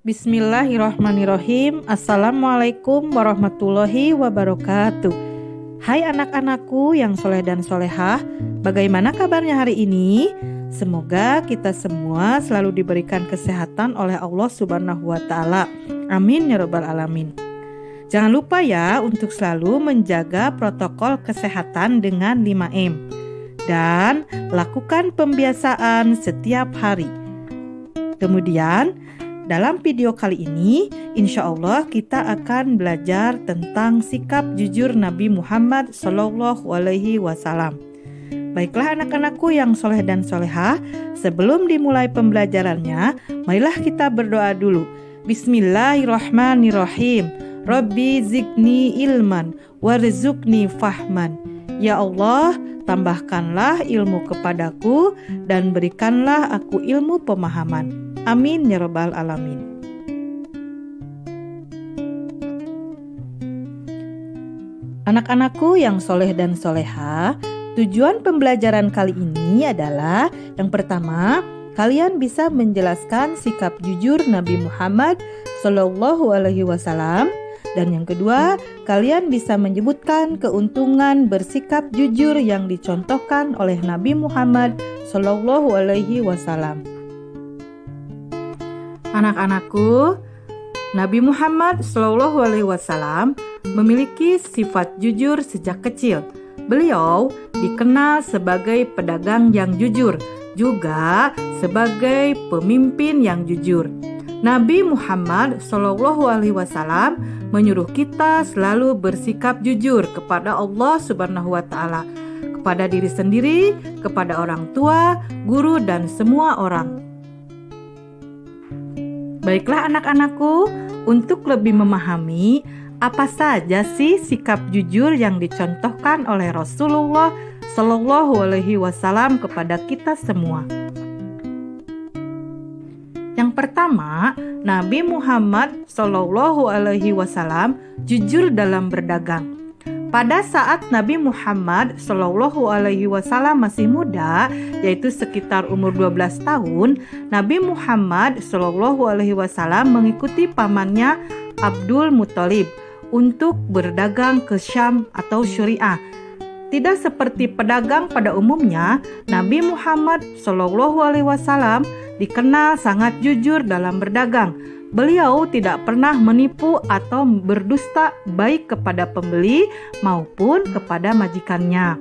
Bismillahirrahmanirrahim. Assalamualaikum warahmatullahi wabarakatuh. Hai anak-anakku yang soleh dan solehah, bagaimana kabarnya hari ini? Semoga kita semua selalu diberikan kesehatan oleh Allah Subhanahu wa Ta'ala. Amin ya Rabbal Alamin. Jangan lupa ya untuk selalu menjaga protokol kesehatan dengan 5M dan lakukan pembiasaan setiap hari. Kemudian dalam video kali ini, insya Allah kita akan belajar tentang sikap jujur Nabi Muhammad SAW. Baiklah anak-anakku yang soleh dan solehah, sebelum dimulai pembelajarannya, marilah kita berdoa dulu. Bismillahirrahmanirrahim. Rabbi zidni ilman warzuqni fahman. Ya Allah, tambahkanlah ilmu kepadaku dan berikanlah aku ilmu pemahaman. Amin ya Rabbal Alamin. Anak-anakku yang soleh dan soleha, tujuan pembelajaran kali ini adalah yang pertama, kalian bisa menjelaskan sikap jujur Nabi Muhammad SAW, dan yang kedua, kalian bisa menyebutkan keuntungan bersikap jujur yang dicontohkan oleh Nabi Muhammad SAW. Anak-anakku, Nabi Muhammad SAW memiliki sifat jujur sejak kecil. Beliau dikenal sebagai pedagang yang jujur, juga sebagai pemimpin yang jujur. Nabi Muhammad SAW menyuruh kita selalu bersikap jujur kepada Allah Subhanahu wa Ta'ala, kepada diri sendiri, kepada orang tua, guru, dan semua orang. Baiklah anak-anakku, untuk lebih memahami apa saja sih sikap jujur yang dicontohkan oleh Rasulullah SAW kepada kita semua. Yang pertama, Nabi Muhammad SAW jujur dalam berdagang. Pada saat Nabi Muhammad SAW masih muda, yaitu sekitar umur 12 tahun, Nabi Muhammad SAW mengikuti pamannya Abdul Muthalib untuk berdagang ke Syam atau Syuriah. Tidak seperti pedagang pada umumnya, Nabi Muhammad SAW dikenal sangat jujur dalam berdagang. Beliau tidak pernah menipu atau berdusta baik kepada pembeli maupun kepada majikannya.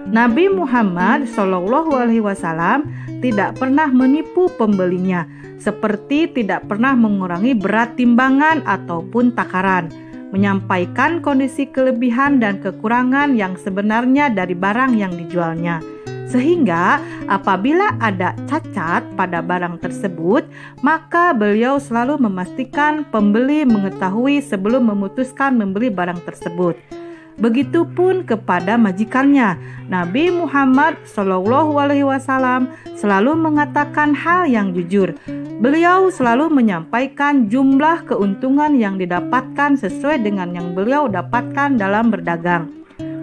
Nabi Muhammad SAW tidak pernah menipu pembelinya, seperti tidak pernah mengurangi berat timbangan ataupun takaran, menyampaikan kondisi kelebihan dan kekurangan yang sebenarnya dari barang yang dijualnya. Sehingga apabila ada cacat pada barang tersebut, maka beliau selalu memastikan pembeli mengetahui sebelum memutuskan membeli barang tersebut. Begitupun kepada majikannya, Nabi Muhammad SAW selalu mengatakan hal yang jujur. Beliau selalu menyampaikan jumlah keuntungan yang didapatkan sesuai dengan yang beliau dapatkan dalam berdagang,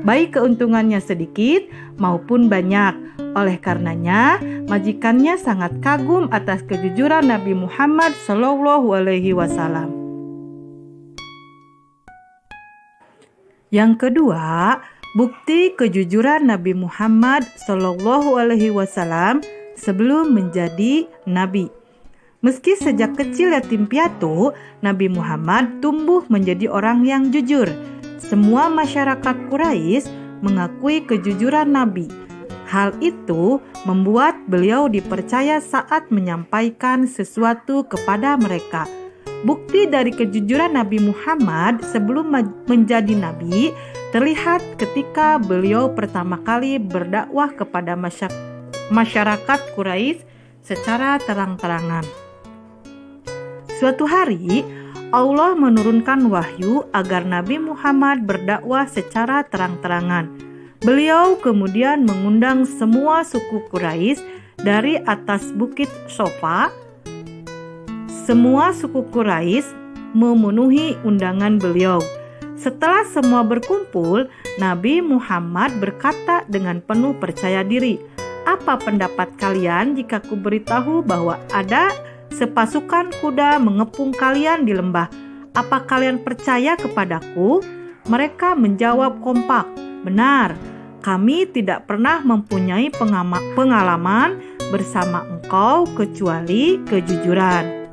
baik keuntungannya sedikit maupun banyak. Oleh karenanya, majikannya sangat kagum atas kejujuran Nabi Muhammad SAW. Yang kedua, bukti kejujuran Nabi Muhammad SAW sebelum menjadi nabi. Meski sejak kecil yatim piatu, Nabi Muhammad tumbuh menjadi orang yang jujur. Semua masyarakat Quraisy mengakui kejujuran Nabi. Hal itu membuat beliau dipercaya saat menyampaikan sesuatu kepada mereka. Bukti dari kejujuran Nabi Muhammad sebelum menjadi nabi terlihat ketika beliau pertama kali berdakwah kepada masyarakat Quraisy secara terang-terangan. Suatu hari, Allah menurunkan wahyu agar Nabi Muhammad berdakwah secara terang-terangan. Beliau kemudian mengundang semua suku Quraisy dari atas bukit Sofa. Semua suku Quraisy memenuhi undangan beliau. Setelah semua berkumpul, Nabi Muhammad berkata dengan penuh percaya diri, "Apa pendapat kalian jika ku beritahu bahwa ada sepasukan kuda mengepung kalian di lembah. Apa kalian percaya kepadaku?" Mereka menjawab kompak, "Benar, kami tidak pernah mempunyai pengalaman bersama engkau kecuali kejujuran."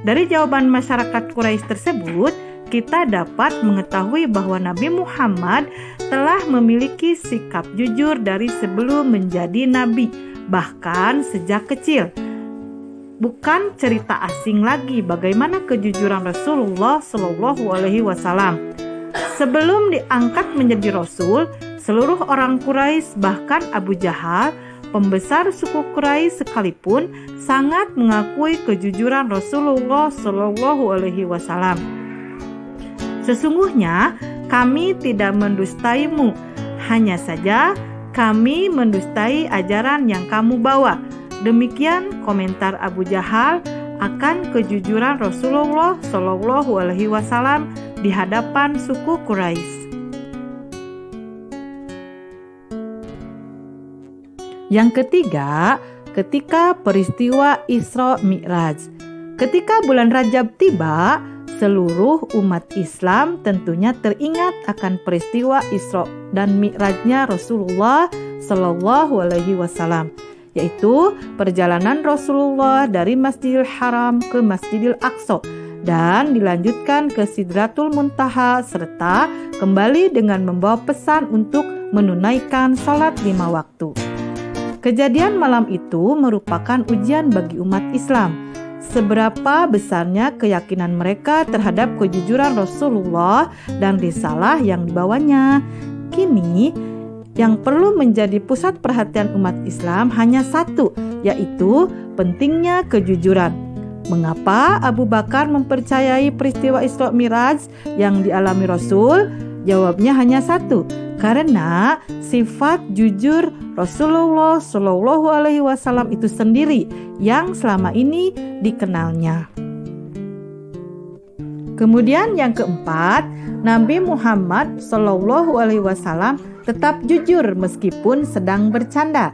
Dari jawaban masyarakat Quraisy tersebut, kita dapat mengetahui bahwa Nabi Muhammad telah memiliki sikap jujur dari sebelum menjadi nabi, bahkan sejak kecil. Bukan cerita asing lagi bagaimana kejujuran Rasulullah Shallallahu Alaihi Wasallam. Sebelum diangkat menjadi Rasul, seluruh orang Quraisy bahkan Abu Jahal, pembesar suku Quraisy sekalipun, sangat mengakui kejujuran Rasulullah Shallallahu Alaihi Wasallam. "Sesungguhnya kami tidak mendustaimu, hanya saja kami mendustai ajaran yang kamu bawa." Demikian komentar Abu Jahal akan kejujuran Rasulullah Shallallahu Alaihi Wasallam di hadapan suku Quraisy. Yang ketiga, ketika peristiwa Isra Mi'raj. Ketika bulan Rajab tiba, seluruh umat Islam tentunya teringat akan peristiwa Isra dan Mi'rajnya Rasulullah Shallallahu Alaihi Wasallam, yaitu perjalanan Rasulullah dari Masjidil Haram ke Masjidil Aqsa dan dilanjutkan ke Sidratul Muntaha, serta kembali dengan membawa pesan untuk menunaikan salat 5 waktu. Kejadian malam itu merupakan ujian bagi umat Islam. Seberapa besarnya keyakinan mereka terhadap kejujuran Rasulullah dan risalah yang dibawanya. Kini, yang perlu menjadi pusat perhatian umat Islam hanya satu, yaitu pentingnya kejujuran. Mengapa Abu Bakar mempercayai peristiwa Isra Mi'raj yang dialami Rasul? Jawabnya hanya satu, karena sifat jujur Rasulullah Shallallahu Alaihi Wasallam itu sendiri yang selama ini dikenalnya. Kemudian yang keempat, Nabi Muhammad Shallallahu Alaihi Wasallam tetap jujur meskipun sedang bercanda.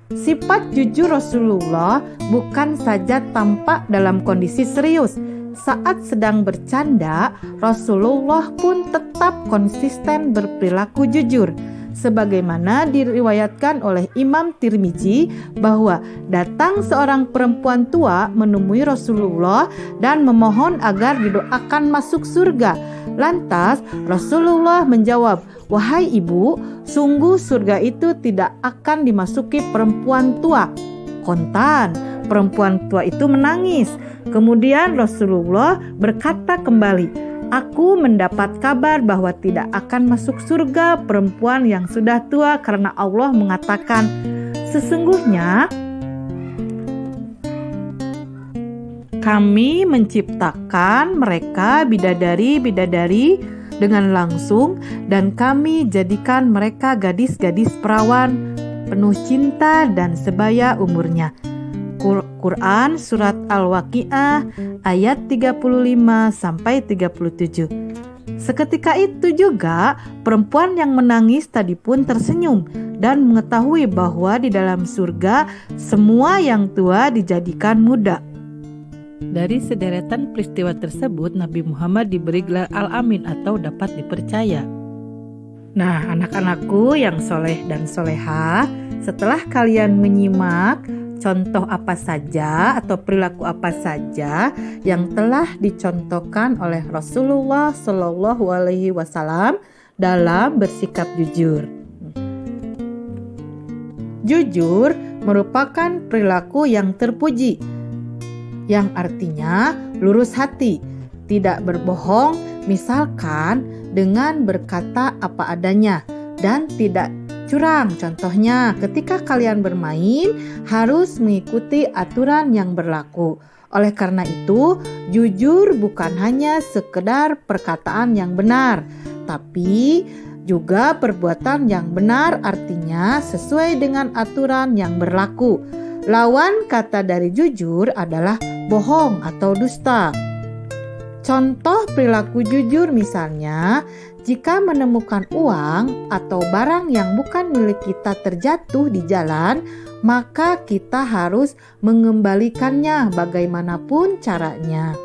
Sifat jujur Rasulullah bukan saja tampak dalam kondisi serius. Saat sedang bercanda, Rasulullah pun tetap konsisten berperilaku jujur. Sebagaimana diriwayatkan oleh Imam Tirmizi bahwa datang seorang perempuan tua menemui Rasulullah dan memohon agar didoakan masuk surga. Lantas Rasulullah menjawab, "Wahai ibu, sungguh surga itu tidak akan dimasuki perempuan tua." Kontan, perempuan tua itu menangis. Kemudian Rasulullah berkata kembali, "Aku mendapat kabar bahwa tidak akan masuk surga perempuan yang sudah tua karena Allah mengatakan, sesungguhnya Kami menciptakan mereka bidadari-bidadari dengan langsung dan kami jadikan mereka gadis-gadis perawan penuh cinta dan sebaya umurnya." Quran Surat Al-Waqi'ah ayat 35-37. Seketika itu juga perempuan yang menangis tadi pun tersenyum dan mengetahui bahwa di dalam surga semua yang tua dijadikan muda. Dari sederetan peristiwa tersebut, Nabi Muhammad diberi gelar Al-Amin atau dapat dipercaya. Nah, anak-anakku yang soleh dan solehah, setelah kalian menyimak contoh apa saja atau perilaku apa saja yang telah dicontohkan oleh Rasulullah Shallallahu Alaihi Wasallam dalam bersikap jujur. Jujur merupakan perilaku yang terpuji, yang artinya lurus hati, tidak berbohong, misalkan dengan berkata apa adanya, dan tidak curang. Contohnya, ketika kalian bermain harus mengikuti aturan yang berlaku. Oleh karena itu, jujur bukan hanya sekedar perkataan yang benar, tapi juga perbuatan yang benar, artinya sesuai dengan aturan yang berlaku. Lawan kata dari jujur adalah bohong atau dusta. Contoh perilaku jujur misalnya, Jika menemukan uang atau barang yang bukan milik kita terjatuh di jalan, maka kita harus mengembalikannya bagaimanapun caranya.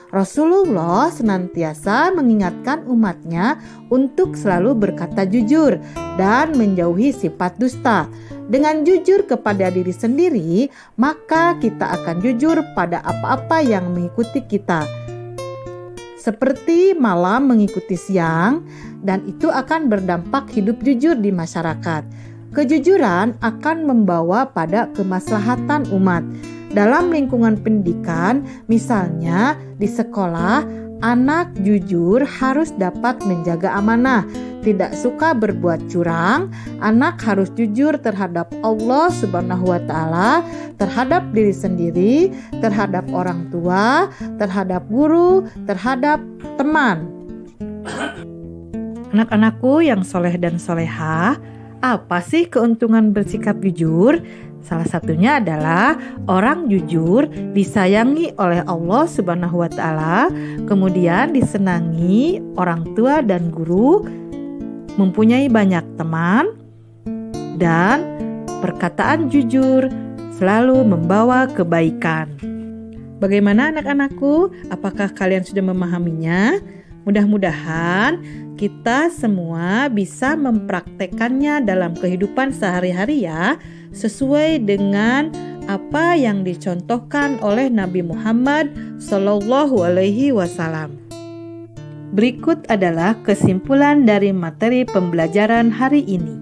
Rasulullah senantiasa mengingatkan umatnya untuk selalu berkata jujur dan menjauhi sifat dusta. Dengan jujur kepada diri sendiri, maka kita akan jujur pada apa-apa yang mengikuti kita. Seperti malam mengikuti siang, dan itu akan berdampak hidup jujur di masyarakat. Kejujuran akan membawa pada kemaslahatan umat. Dalam lingkungan pendidikan, misalnya di sekolah, anak jujur harus dapat menjaga amanah, tidak suka berbuat curang. Anak harus jujur terhadap Allah Subhanahu wa Ta'ala, terhadap diri sendiri, terhadap orang tua, terhadap guru, terhadap teman. Anak-anakku yang soleh dan solehah, apa sih keuntungan bersikap jujur? Salah satunya adalah orang jujur disayangi oleh Allah Subhanahu wa Ta'ala, kemudian disenangi orang tua dan guru, mempunyai banyak teman, dan perkataan jujur selalu membawa kebaikan. Bagaimana anak-anakku? Apakah kalian sudah memahaminya? Mudah-mudahan kita semua bisa mempraktekannya dalam kehidupan sehari-hari ya, sesuai dengan apa yang dicontohkan oleh Nabi Muhammad SAW. Berikut adalah kesimpulan dari materi pembelajaran hari ini.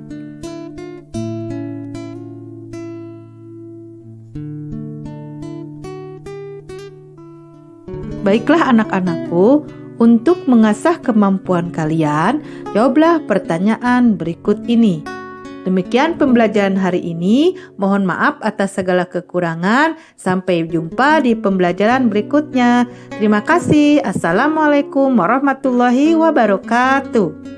Baiklah anak-anakku, untuk mengasah kemampuan kalian, jawablah pertanyaan berikut ini. Demikian pembelajaran hari ini. Mohon maaf atas segala kekurangan. Sampai jumpa di pembelajaran berikutnya. Terima kasih. Assalamualaikum warahmatullahi wabarakatuh.